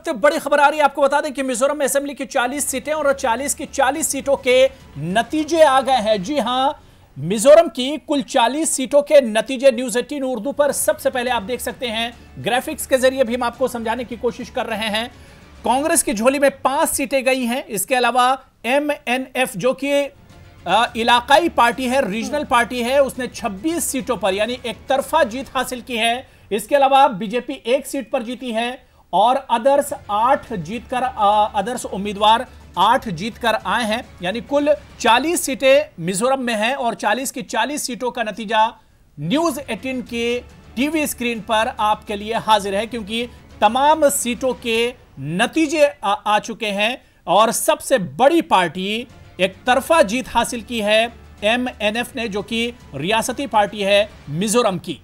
वक्त बड़ी खबर आ रही है। आपको बता दें कि मिजोरम में असेंबली की 40 सीटें और 40 की 40 सीटों के नतीजे आ गए हैं। जी हां, मिजोरम की कुल 40 सीटों के नतीजे न्यूज 18 उर्दू पर सबसे पहले आप देख सकते हैं। ग्राफिक्स के जरिए भी हम आपको समझाने की कोशिश कर रहे हैं। कांग्रेस की झोली में 5 सीटें गई हैं। इसके अलावा MNF जो कि इलाकाई पार्टी है, रीजनल पार्टी है, उसने 26 सीटों पर यानी एक तरफा जीत हासिल की है। इसके अलावा बीजेपी 1 सीट पर जीती है और अदर्स 8 जीतकर अदर्स उम्मीदवार 8 जीतकर आए हैं। यानी कुल 40 सीटें मिजोरम में हैं और 40 की 40 सीटों का नतीजा न्यूज 18 के टीवी स्क्रीन पर आपके लिए हाजिर है, क्योंकि तमाम सीटों के नतीजे आ चुके हैं और सबसे बड़ी पार्टी एक तरफा जीत हासिल की है MNF ने, जो कि रियासती पार्टी है मिजोरम की।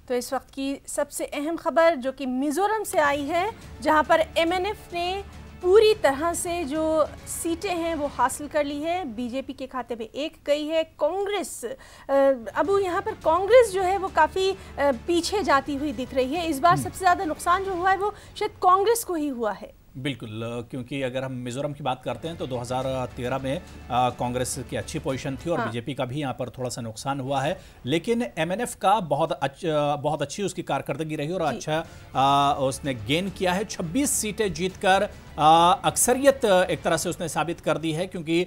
तो इस वक्त की सबसे अहम खबर जो कि मिजोरम से आई है, जहां पर MNF ने पूरी तरह से जो सीटें हैं वो हासिल कर ली है। बीजेपी के खाते में 1 गई है। कांग्रेस अब यहाँ पर कांग्रेस जो है वो काफ़ी पीछे जाती हुई दिख रही है। इस बार सबसे ज़्यादा नुकसान जो हुआ है वो शायद कांग्रेस को ही हुआ है। बिल्कुल, क्योंकि अगर हम मिजोरम की बात करते हैं तो 2013 में कांग्रेस की अच्छी पोजीशन थी और बीजेपी का भी यहां पर थोड़ा सा नुकसान हुआ है, लेकिन MNF का बहुत अच्छी उसकी कारकर्दगी रही और अच्छा उसने गेन किया है। 26 सीटें जीतकर अक्सरियत एक तरह से उसने साबित कर दी है, क्योंकि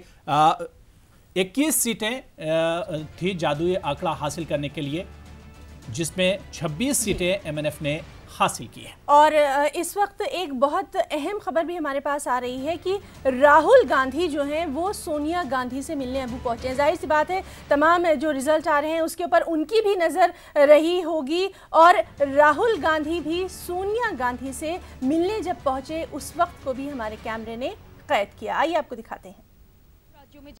21 सीटें थी जादुई आंकड़ा हासिल करने के लिए, जिसमें 26 सीटें MNF ने हासिल की है। और इस वक्त एक बहुत अहम खबर भी हमारे पास आ रही है कि राहुल गांधी जो हैं वो सोनिया गांधी से मिलने अभी पहुंचे हैं। जाहिर सी बात है, तमाम जो रिजल्ट आ रहे हैं उसके ऊपर उनकी भी नज़र रही होगी और राहुल गांधी भी सोनिया गांधी से मिलने जब पहुंचे उस वक्त को भी हमारे कैमरे ने कैद किया। आइए आपको दिखाते हैं।